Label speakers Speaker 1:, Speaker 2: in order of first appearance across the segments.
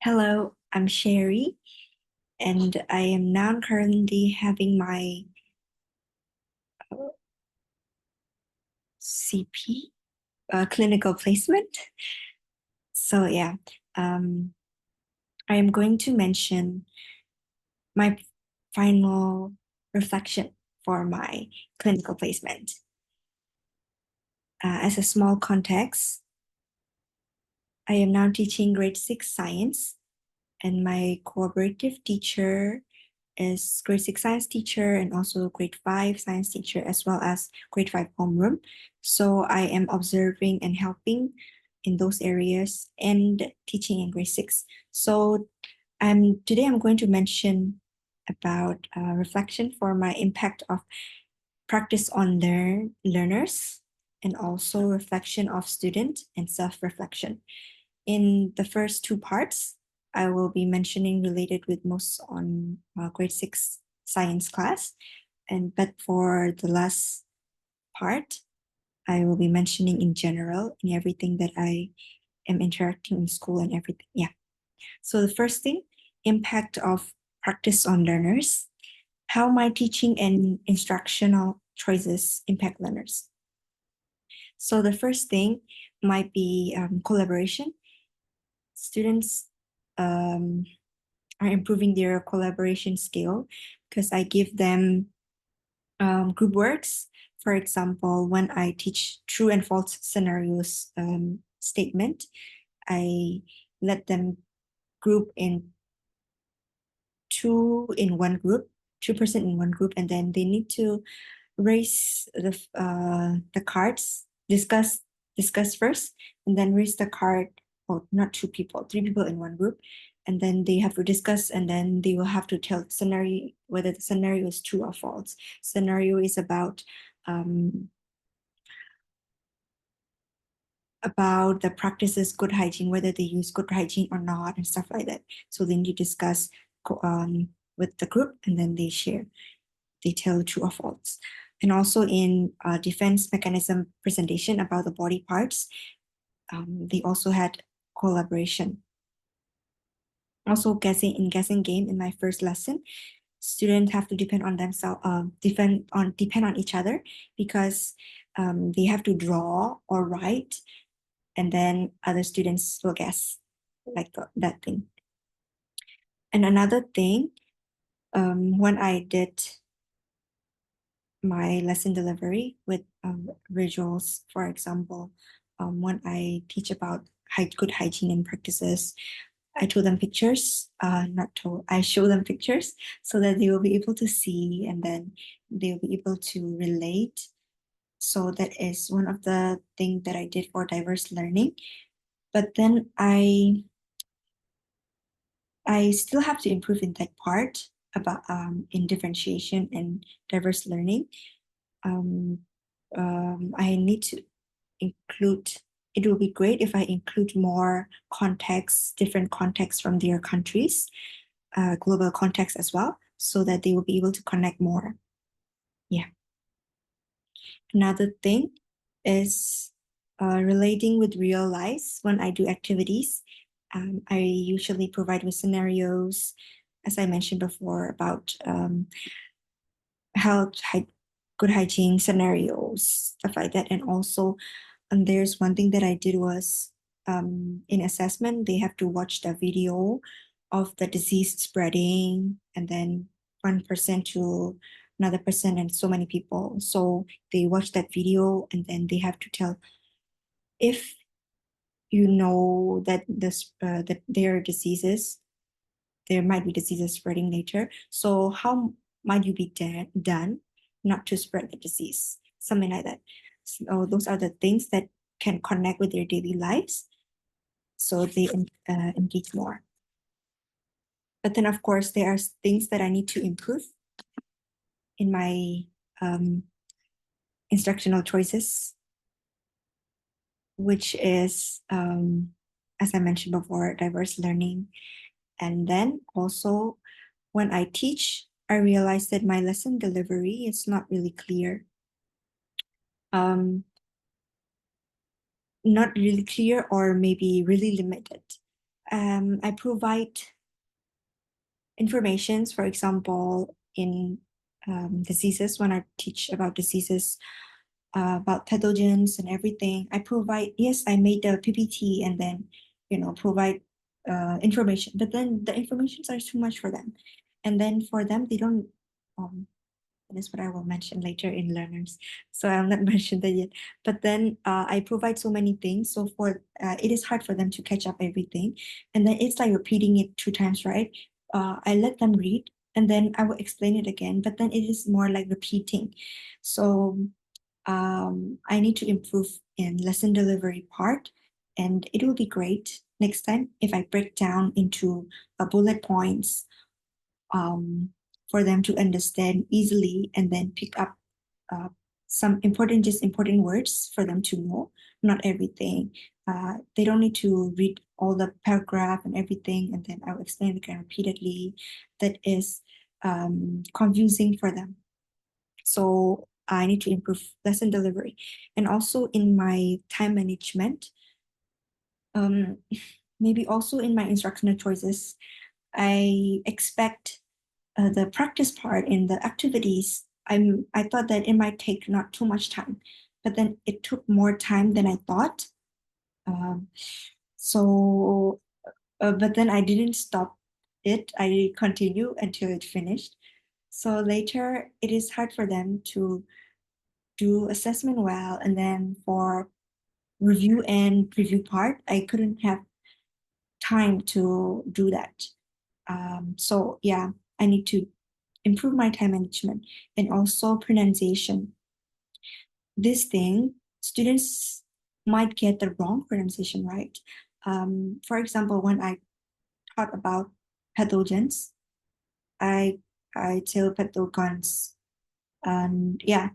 Speaker 1: Hello, I'm Sherry, and I am now currently having my CP clinical placement. So yeah, um, I am going to mention my final reflection for my clinical placement. As a small context, I am now teaching grade 6 science, and my cooperative teacher is grade 6 science teacher and also grade 5 science teacher, as well as grade 5 homeroom. So I am observing and helping in those areas and teaching in grade 6. So today I'm going to mention about reflection for my impact of practice on learners, and also reflection of student and self-reflection. In the first two parts, I will be mentioning related with most on grade 6 science class. But for the last part, I will be mentioning in general in everything that I am interacting in school and everything. Yeah. So the first thing, impact of practice on learners, how my teaching and instructional choices impact learners. So the first thing might be collaboration. Students um, are improving their collaboration skill because I give them group works. For example, when I teach true and false scenarios statement, I let them group in two person in one group, and then they need to raise the cards, discuss first, and then raise the card. Oh, not two people, three people in one group, and then they have to discuss, and then they will have to tell the scenario whether the scenario is true or false. Scenario is about the practices good hygiene, whether they use good hygiene or not, and stuff like that. So then you discuss with the group, and then they tell true or false. And also in defense mechanism presentation about the body parts, they also had collaboration. Also guessing game in my first lesson, students have to depend on themselves, depend on each other, because they have to draw or write, and then other students will guess like that thing. And another thing, when I did my lesson delivery with visuals, for example, when I teach about good hygiene and practices, I told them pictures, not told, I show them pictures so that they will be able to see, and then they'll be able to relate. So that is one of the things that I did for diverse learning. But then I still have to improve in that part about in differentiation and diverse learning. Um, I need to include, it will be great if I include more contexts, different contexts from their countries, global context as well, so that they will be able to connect more. Yeah. Another thing is relating with real lives. When I do activities, I usually provide with scenarios, as I mentioned before, about health, good hygiene scenarios, stuff like that. And also, there's one thing that I did was in assessment, they have to watch the video of the disease spreading, and then 1% to another person and so many people. So they watch that video, and then they have to tell if you know that that there might be diseases spreading later. So how might you be done not to spread the disease? Something like that. So those are the things that can connect with their daily lives, so they engage more. But then, of course, there are things that I need to improve in my instructional choices, which is, as I mentioned before, diverse learning. And then also, when I teach, I realize that my lesson delivery is not really clear. Not really clear, or maybe really limited. I provide informations, for example, in diseases, when I teach about diseases, about pathogens and everything. I provide, yes, I made the PPT and then, provide information, but then the informations are too much for them. And then for them, they don't, that is what I will mention later in learners. So I'll not mention that yet. But then I provide so many things. So for it is hard for them to catch up everything. And then it's like repeating it 2 times, right? I let them read and then I will explain it again. But then it is more like repeating. So I need to improve in lesson delivery part. And it will be great next time if I break down into bullet points um, for them to understand easily and then pick up some important words for them to know, not everything. They don't need to read all the paragraph and everything, and then I'll explain again repeatedly. That is confusing for them. So I need to improve lesson delivery. And also in my time management, maybe also in my instructional choices, I expect the practice part in the activities. I thought that it might take not too much time, but then it took more time than I thought. Um, so, but then I didn't stop it. I continue until it finished. So later, it is hard for them to do assessment well, and then for review and preview part, I couldn't have time to do that. So yeah, I need to improve my time management and also pronunciation. This thing, students might get the wrong pronunciation right. For example, when I taught about pathogens, I I tell pathogens, and yeah,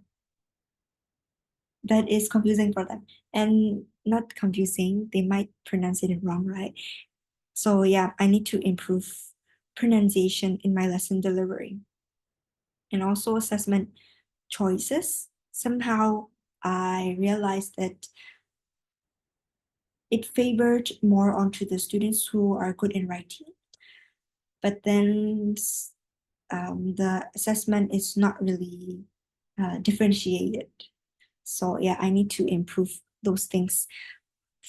Speaker 1: that is confusing for them. And not confusing, they might pronounce it wrong, right? So yeah, I need to improve pronunciation in my lesson delivery. And also assessment choices. Somehow I realized that it favored more onto the students who are good in writing. But then the assessment is not really differentiated. So yeah, I need to improve those things.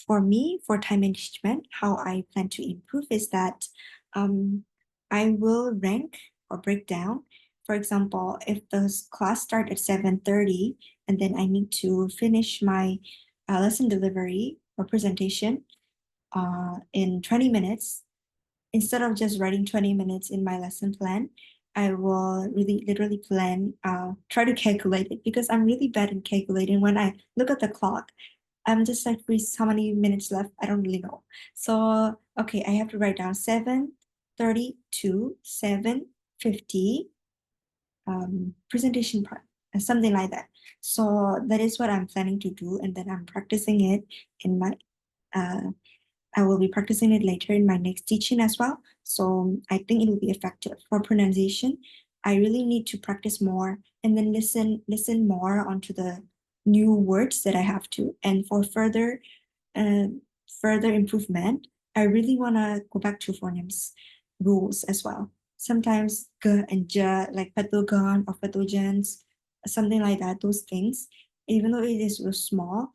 Speaker 1: For me, for time management, how I plan to improve is that I will rank or break down. For example, if the class start at 7:30 and then I need to finish my lesson delivery or presentation in 20 minutes, instead of just writing 20 minutes in my lesson plan, I will really literally plan, try to calculate it because I'm really bad in calculating. When I look at the clock, I'm just like, "Reese, how many minutes left? I don't really know." So, okay, I have to write down 7:32, 7:50, presentation part, something like that. So that is what I'm planning to do. And then I'm practicing it in my, uh, I will be practicing it later in my next teaching as well. So I think it will be effective for pronunciation. I really need to practice more and then listen more onto the new words that I have to. And for uh, further improvement, I really want to go back to phonemes rules as well. Sometimes g and j, like pathogen or pathogens, something like that, those things, even though it is so small,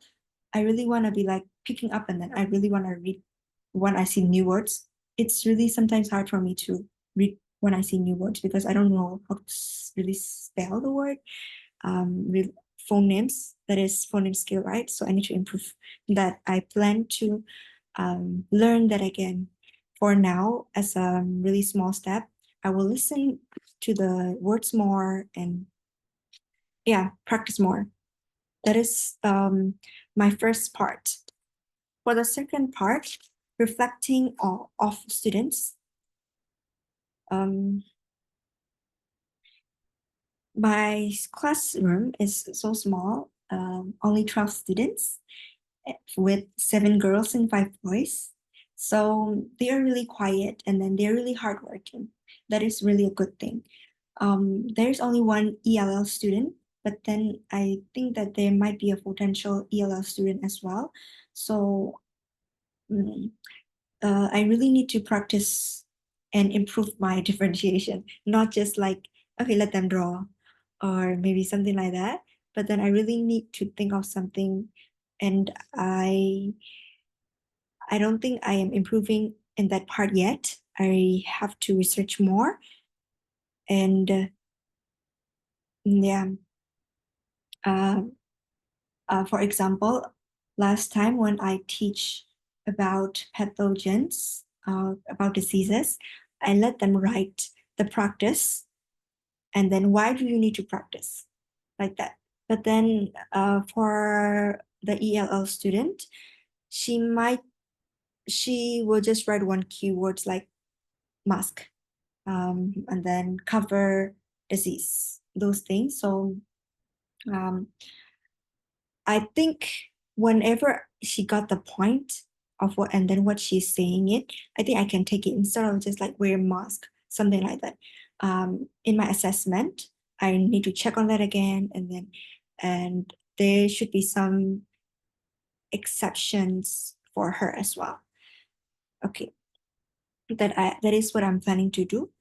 Speaker 1: I really want to be like picking up and then I really want to read when I see new words. It's really sometimes hard for me to read when I see new words because I don't know how to really spell the word. With phonemes, that is phoneme skill, right? So I need to improve that. I plan to learn that again. For now, as a really small step, I will listen to the words more and yeah, practice more. That is my first part. For the second part, reflecting of students, um, my classroom is so small, only 12 students with 7 girls and 5 boys. So they are really quiet and then they're really hardworking. That is really a good thing. There's only one ELL student, but then I think that there might be a potential ELL student as well. So mm, I really need to practice and improve my differentiation, not just like, okay, let them draw or maybe something like that. But then I really need to think of something, and I don't think I am improving in that part yet. I have to research more. And yeah, uh, for example, last time when I teach about pathogens, about diseases, I let them write the practice and then why do you need to practice like that. But then for the ELL student, she might she will just write one keywords like mask, and then cover disease, those things. So um, I think whenever she got the point of what and then what she's saying it, I think I can take it instead of just like wear mask, something like that. In my assessment, I need to check on that again, and there should be some exceptions for her as well. Okay, that is what I'm planning to do.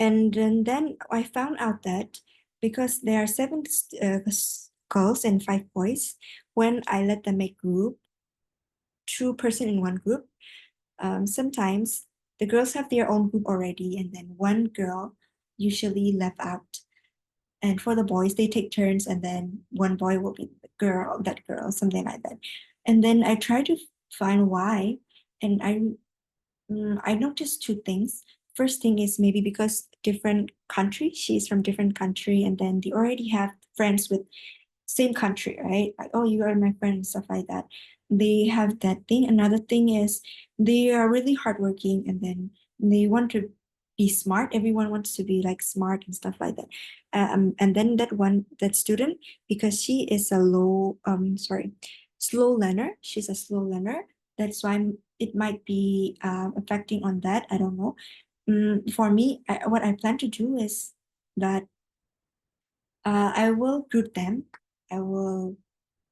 Speaker 1: And then I found out that because there are seven girls and five boys, when I let them make group, two person in one group, sometimes the girls have their own group already, and then one girl usually left out. And for the boys, they take turns, and then one boy will be the girl, that girl, something like that. And then I try to find why, and I noticed two things. First thing is maybe because different country, she's from different country, and then they already have friends with same country, right? Like, oh, you are my friend, stuff like that. They have that thing. Another thing is they are really hardworking, and then they want to be smart. Everyone wants to be like smart and stuff like that. And then that student, because she is a slow learner. She's a slow learner. That's why it might be affecting on that. I don't know. For me, what I plan to do is that I will group them. I will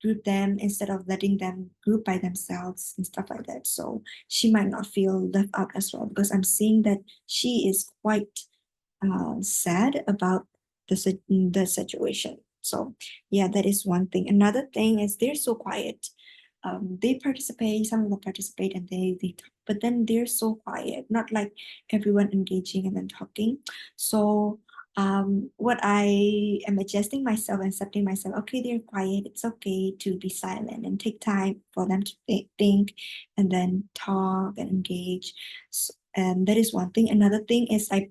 Speaker 1: group them instead of letting them group by themselves and stuff like that. So she might not feel left out as well because I'm seeing that she is quite sad about the situation. So yeah, that is one thing. Another thing is they're so quiet. They participate, some of them participate and they talk, but then they're so quiet, not like everyone engaging and then talking. So what I am adjusting myself and accepting myself, okay, they're quiet, it's okay to be silent and take time for them to think and then talk and engage. So, and that is one thing. Another thing is I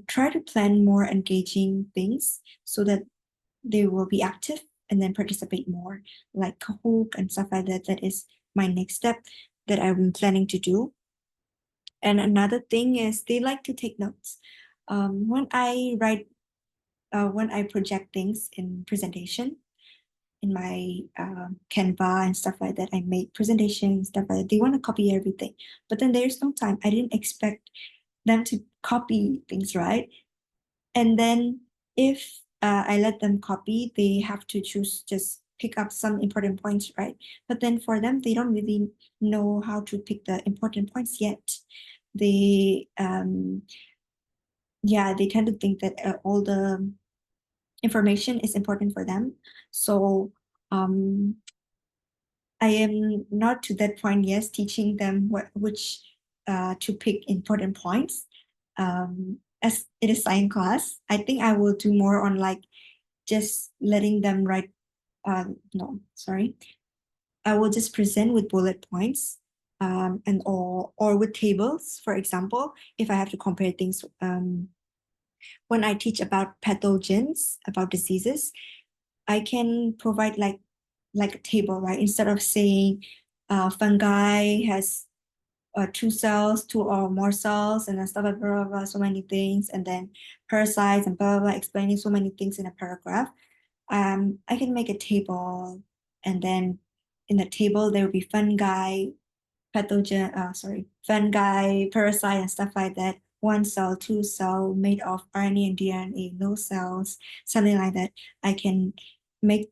Speaker 1: try to plan more engaging things so that they will be active and then participate more, like Kahoot and stuff like that. That is my next step that I'm planning to do. And another thing is they like to take notes. When I project things in presentation, in my Canva and stuff like that, I make presentations, stuff like that. They want to copy everything, but then there's no time. I didn't expect them to copy things, right? And then if I let them copy, they have to choose just pick up some important points, right? But then for them, they don't really know how to pick the important points yet. They yeah, they tend to think that all the information is important for them. So um I am not to that point yet, teaching them which to pick important points. As it is science class, I think I will do more on like just letting them write. No, sorry. I will just present with bullet points, and or with tables. For example, if I have to compare things, when I teach about pathogens, about diseases, I can provide like a table, right? Instead of saying fungi has two cells, two or more cells, and then stuff like blah, blah, blah, so many things, and then parasites and blah, blah, blah, explaining so many things in a paragraph. I can make a table, and then in the table there will be fungi, parasite, and stuff like that. One cell, two cell, made of RNA and DNA, no cells, something like that. I can make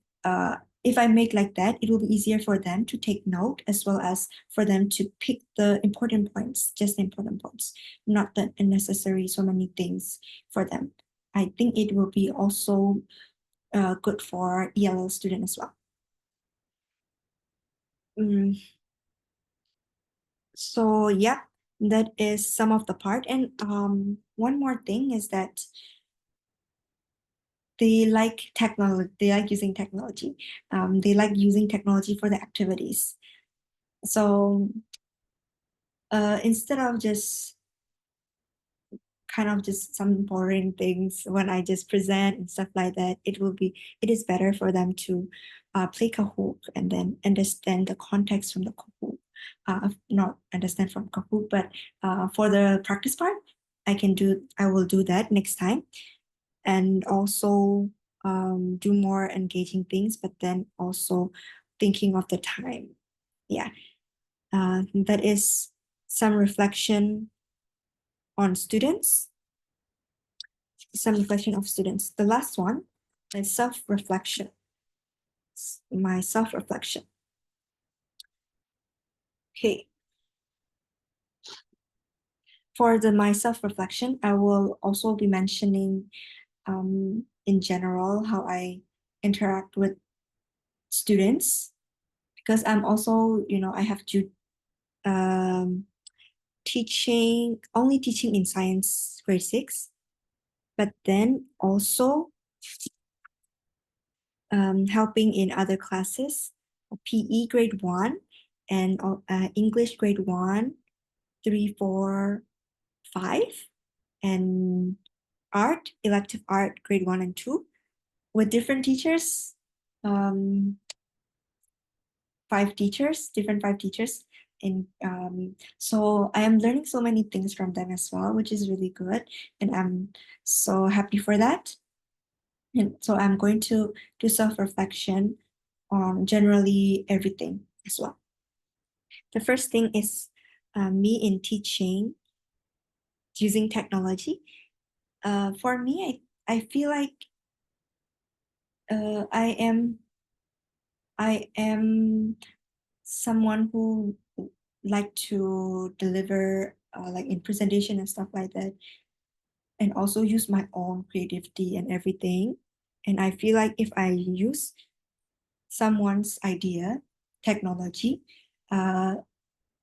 Speaker 1: if I make like that, it will be easier for them to take note as well as for them to pick the important points, just the important points, not the unnecessary so many things for them. I think it will be also good for ELL student as well. So yeah, that is some of the part. And one more thing is that they like technology, they like using technology. They like using technology for the activities. So instead of just kind of just some boring things when I just present and stuff like that, it is better for them to play Kahoot and then understand the context from the Kahoot. Not understand from Kahoot, but for the practice part, I will do that next time. And also do more engaging things, but then also thinking of the time. Yeah, that is some reflection on students, some reflection of students. The last one is self-reflection, my self-reflection. Okay. For my self-reflection, I will also be mentioning in general how I interact with students, because I'm also, I have to only teaching in science grade 6, but then also helping in other classes, PE grade 1 and English grade 1, 3, 4, 5, and elective art grade 1 and 2 with different teachers, um, different 5 teachers. And so I am learning so many things from them as well, which is really good. And I'm so happy for that. And so I'm going to do self-reflection on generally everything as well. The first thing is me in teaching using technology. For me, I feel like I am someone who like to deliver like in presentation and stuff like that, and also use my own creativity and everything. And I feel like if I use someone's idea, technology, uh,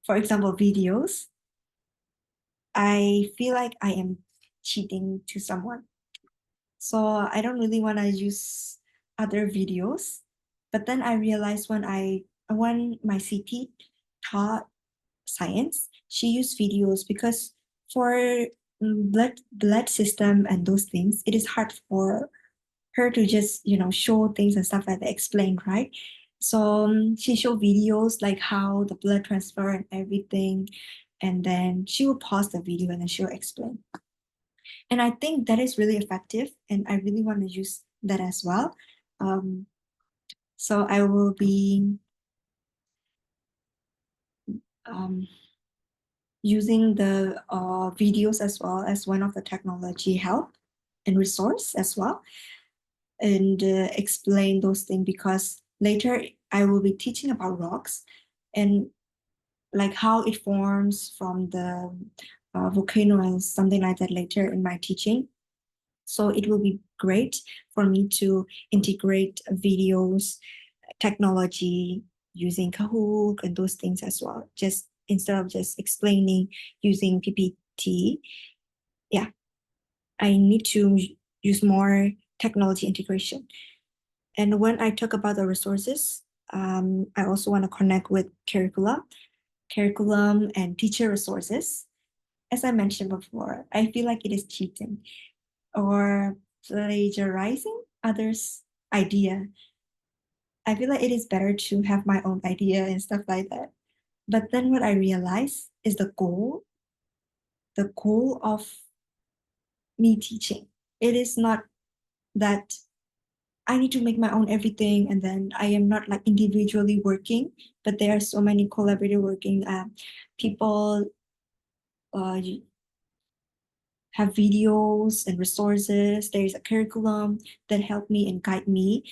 Speaker 1: for example, videos, I feel like I am cheating to someone. So I don't really want to use other videos. But then I realized when my CT taught science, she used videos because for blood system and those things, it is hard for her to just show things and stuff like that, explain, right? So she showed videos like how the blood transfer and everything, and then she will pause the video and then she'll explain. And I think that is really effective, and I really want to use that as well. So I will be using the videos as well as one of the technology help and resource as well, and explain those things, because later I will be teaching about rocks and like how it forms from the volcano and something like that later in my teaching. So it will be great for me to integrate videos, technology using Kahoot and those things as well, just instead of just explaining using PPT. Yeah, I need to use more technology integration. And when I talk about the resources, I also want to connect with curriculum and teacher resources. As I mentioned before, I feel like it is cheating or plagiarizing others' idea. I feel like it is better to have my own idea and stuff like that. But then what I realize is the goal of me teaching. It is not that I need to make my own everything and then I am not like individually working, but there are so many collaborative working people have videos and resources. There is a curriculum that help me and guide me.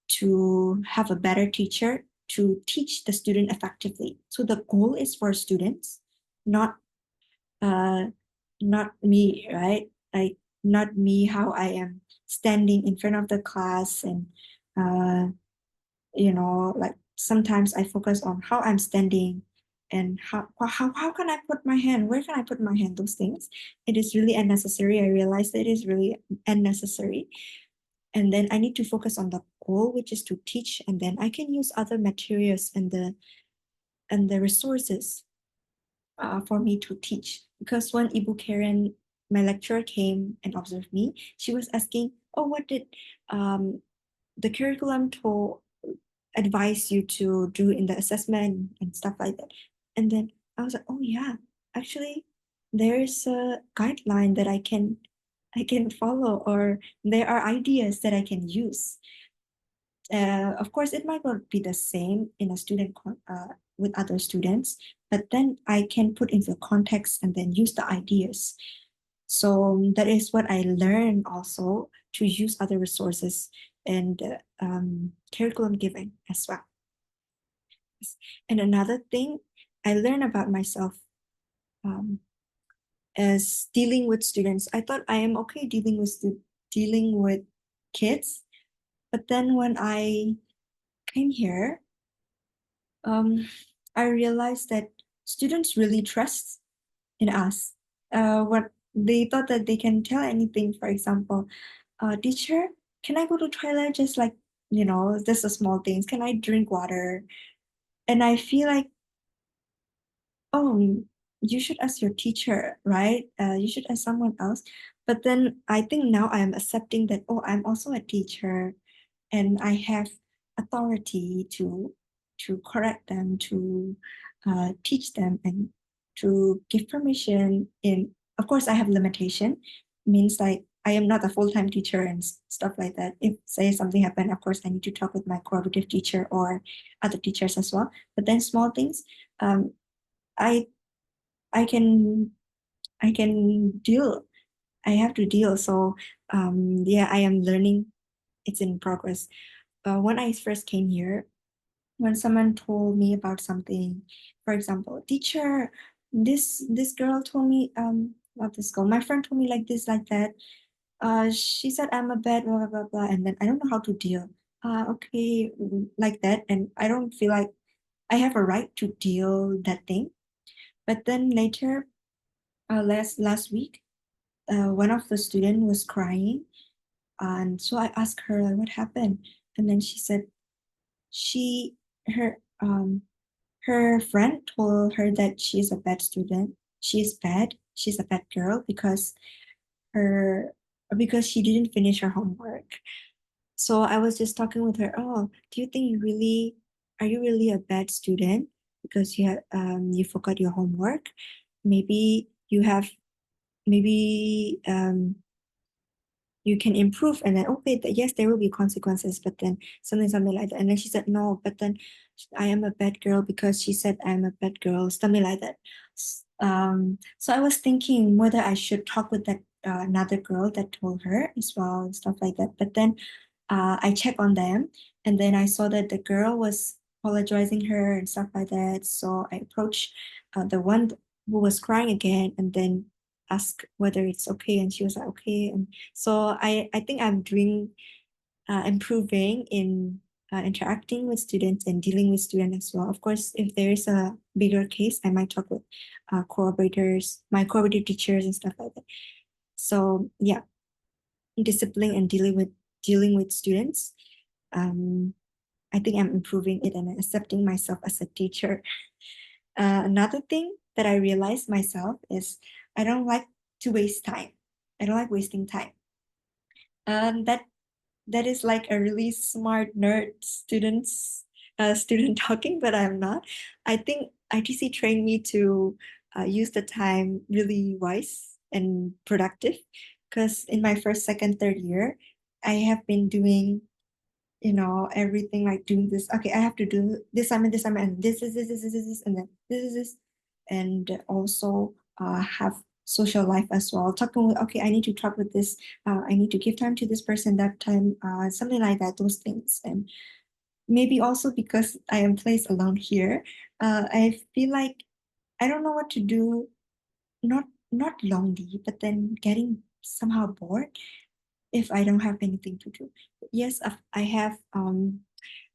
Speaker 1: to have a better teacher to teach the student effectively. So the goal is for students, not not me, right? Like not me, how I am standing in front of the class and like sometimes I focus on how I'm standing and how can I put my hand, where can I put my hand, those things. It is really unnecessary. I realize that it is really unnecessary. And then I need to focus on the goal, which is to teach, and then I can use other materials and the resources for me to teach. Because when Ibu Karen, my lecturer, came and observed me, she was asking, oh, what did the curriculum told advise you to do in the assessment and stuff like that. And then I was like, oh yeah, actually there's a guideline that I can follow, or there are ideas that I can use. Of course, it might not be the same in a student with other students, but then I can put into context and then use the ideas. So that is what I learned also, to use other resources and curriculum giving as well. And another thing I learned about myself um, is dealing with students. I thought I am okay dealing with kids, but then when I came here, I realized that students really trust in us. What they thought that they can tell anything. For example, teacher, can I go to toilet? Just like just the small things. Can I drink water? And I feel like, oh, you should ask your teacher, right? You should ask someone else. But then I think now I am accepting that, oh, I'm also a teacher and I have authority to correct them, to teach them, and to give permission. Of course, I have limitation, means like I am not a full-time teacher and stuff like that. If say something happened, of course, I need to talk with my cooperative teacher or other teachers as well. But then small things, um, I I can I can deal. I have to deal. So yeah, I am learning. It's in progress. When I first came here, when someone told me about something, for example, teacher, this girl told me not this girl, my friend told me like this, like that. She said I'm a bad blah blah blah blah, and then I don't know how to deal. Okay, like that, and I don't feel like I have a right to deal that thing. But then later, last week, one of the student was crying, and so I asked her like, what happened, and then she said she her her friend told her that she is a bad student. She is bad. She's a bad girl her because she didn't finish her homework. So I was just talking with her. Oh, do you think are you really a bad student because you forgot your homework? Maybe you have maybe you can improve, and then okay, yes, there will be consequences, but then something like that. And then she said no, but then I am a bad girl because she said I'm a bad girl, something like that. So I was thinking whether I should talk with that another girl that told her as well and stuff like that. But then I checked on them, and then I saw that the girl was apologizing her and stuff like that. So I approached the one who was crying again, and then asked whether it's okay, and she was like okay. And so I think I'm doing improving in interacting with students and dealing with students as well. Of course, if there is a bigger case, I might talk with collaborators, my collaborative teachers and stuff like that. So yeah, discipline and dealing with students. I think I'm improving it and accepting myself as a teacher. Another thing that I realized myself is I don't like to waste time. I don't like wasting time. That is like a really smart nerd student talking, but I'm not. I think ITC trained me to use the time really wise and productive, because in my first, second, third year, I have been doing everything, like doing this. Okay, I have to do this assignment, and this, and then this, and also have social life as well. Talking with, okay, I need to talk with this, I need to give time to this person that time, something like that, those things. And maybe also because I am placed alone here, I feel like I don't know what to do, not lonely, but then getting somehow bored if I don't have anything to do. Yes, I have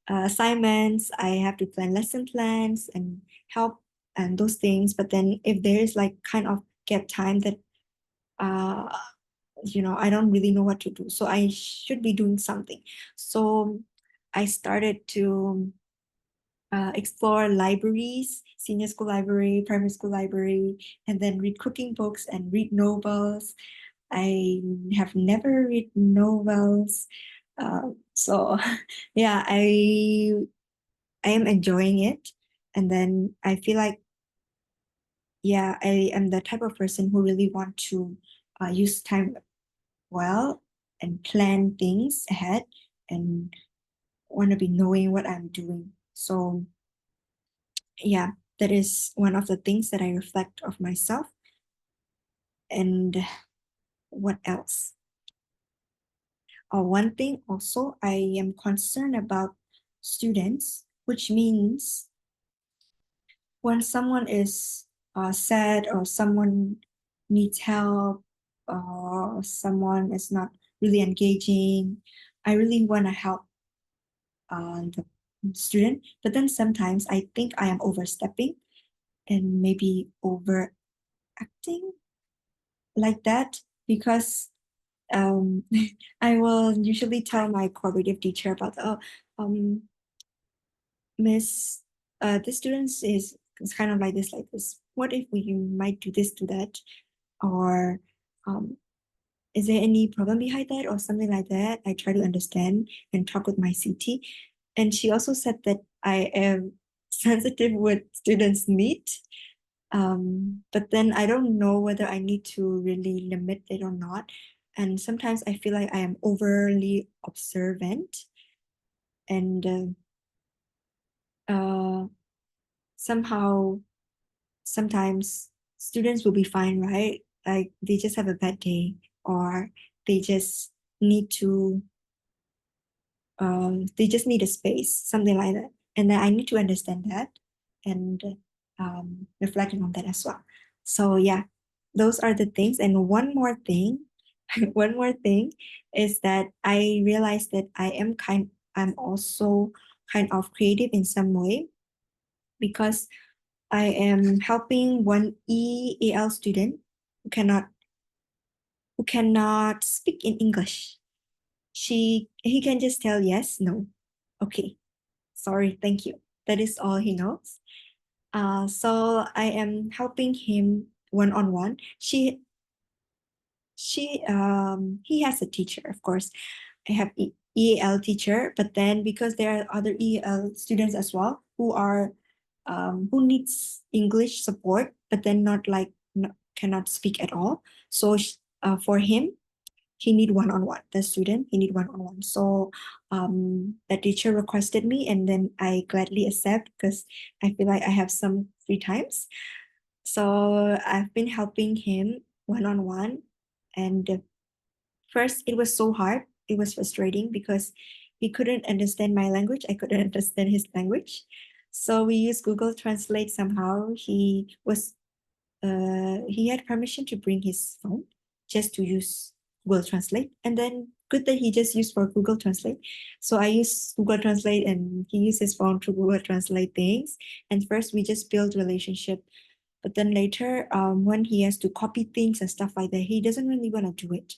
Speaker 1: assignments, I have to plan lesson plans and help and those things. But then if there is like kind of gap time that uh I don't really know what to do. So I should be doing something. So I started to explore libraries, senior school library, primary school library, and then read cooking books and read novels. I have never read novels. So yeah, I am enjoying it. And then I feel like, yeah, I am the type of person who really want to use time well and plan things ahead and want to be knowing what I'm doing. So yeah, that is one of the things that I reflect of myself. And what else? One thing also, I am concerned about students, which means when someone is sad or someone needs help or someone is not really engaging, I really want to help the student. But then sometimes I think I am overstepping and maybe overacting like that because I will usually tell my cooperative teacher about, oh, um, Miss, the students is kind of like this. What if we might do this, do that? Or um, is there any problem behind that or something like that? I try to understand and talk with my CT. And she also said that I am sensitive with students' need. But then I don't know whether I need to really limit it or not. And sometimes I feel like I am overly observant and uh, somehow sometimes students will be fine, right? Like they just have a bad day or they just need to they just need a space, something like that. And then I need to understand that and reflecting on that as well. So yeah, those are the things. And one more thing, one more thing is that I realized that I'm also kind of creative in some way because I am helping one EAL student who cannot who cannot speak in English. He can just tell yes, no, okay, sorry, thank you. That is all he knows. So I am helping him one on one. He has a teacher, of course. I have EAL teacher, but then because there are other EAL students as well who needs English support, but then not like cannot speak at all. So for him, he need one-on-one. The student, he need one-on-one. So the teacher requested me, and then I gladly accept because I feel like I have some free times. So I've been helping him one-on-one, and first it was so hard. It was frustrating because he couldn't understand my language. I couldn't understand his language. So we used Google Translate somehow. He had permission to bring his phone just to use Google Translate. And then good that he just used for Google Translate. So I use Google Translate and he used his phone to Google Translate things. And first we just build relationship. But then later, when he has to copy things and stuff like that, he doesn't really want to do it.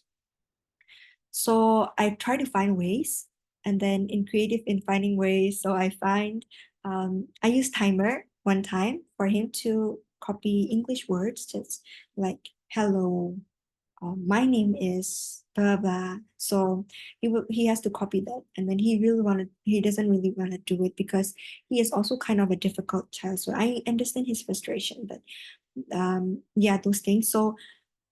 Speaker 1: So I try to find ways, and then in creative in finding ways. So I use timer one time for him to copy English words, just like hello, my name is blah blah. So he has to copy that, and then he doesn't really want to do it because he is also kind of a difficult child. So I understand his frustration, but yeah, those things. So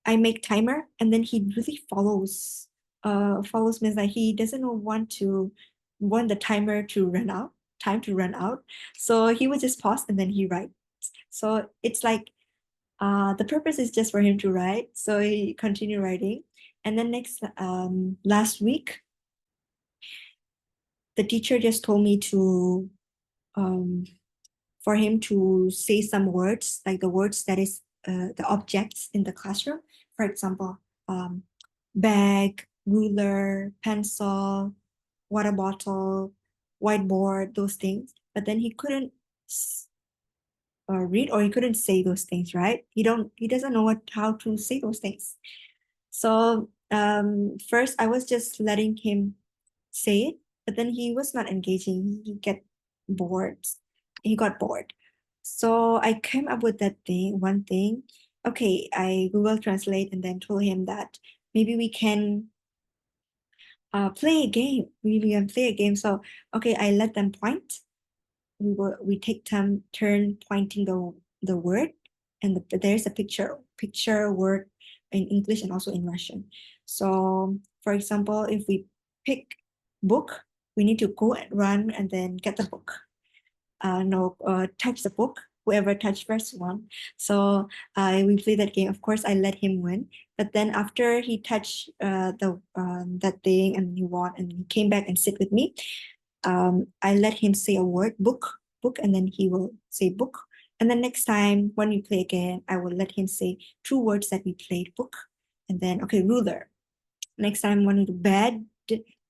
Speaker 1: I make timer and then he really follows means that he doesn't want the timer to run out, time to run out. So he would just pause and then he writes. So it's like The purpose is just for him to write, so he continued writing. And then last week, the teacher just told me to um, for him to say some words, like the words that is the objects in the classroom. For example, um, bag, ruler, pencil, water bottle, whiteboard, those things. But then he couldn't read, or he couldn't say those things, right? He doesn't know how to say those things. So first I was just letting him say it, but then he was not engaging. He get bored. He got bored. So I came up with one thing. Okay, I Google Translate and then told him that maybe we can play a game. We can play a game. So okay, I let them point. We take turn pointing the word, and there's a picture word in English and also in Russian. So for example, if we pick book, we need to go and run and then get the book. No, touch the book, whoever touched first one. So we play that game. Of course, I let him win. But then after he touched the that thing and he won and he came back and sit with me, I let him say a word, book, and then he will say book. And then next time when we play again, I will let him say two words that we played, book, and then okay, ruler. Next time when we do bed,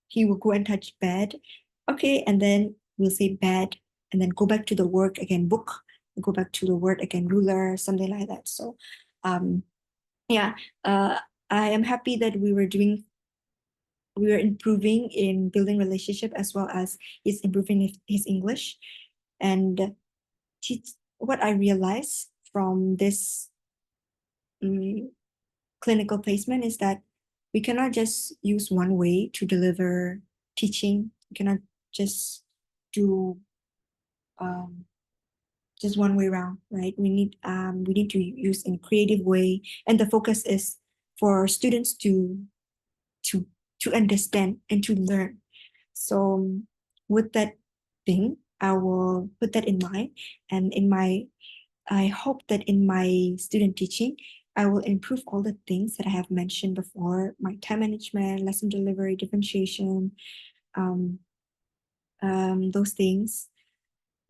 Speaker 1: he will go and touch bed. Okay, and then we'll say bed, and then go back to the word again, book, go back to the word again, ruler, something like that. So yeah, I am happy that we were improving in building relationship, as well as he's improving his English. And what I realized from this clinical placement is that we cannot just use one way to deliver teaching. We cannot just do just one way around, right? We need to use in creative way, and the focus is for students to to understand and to learn. So with that thing, I will put that in mind, and I hope that in my student teaching, I will improve all the things that I have mentioned before: my time management, lesson delivery, differentiation, um, those things,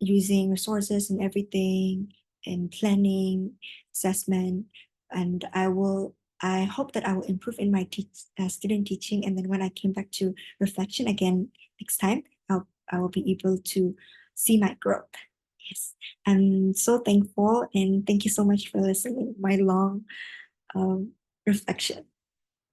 Speaker 1: using resources and everything, and planning, assessment, and I hope that I will improve in my student teaching. And then when I came back to reflection again next time, I will be able to see my growth. Yes, I'm so thankful, and thank you so much for listening. My long reflection.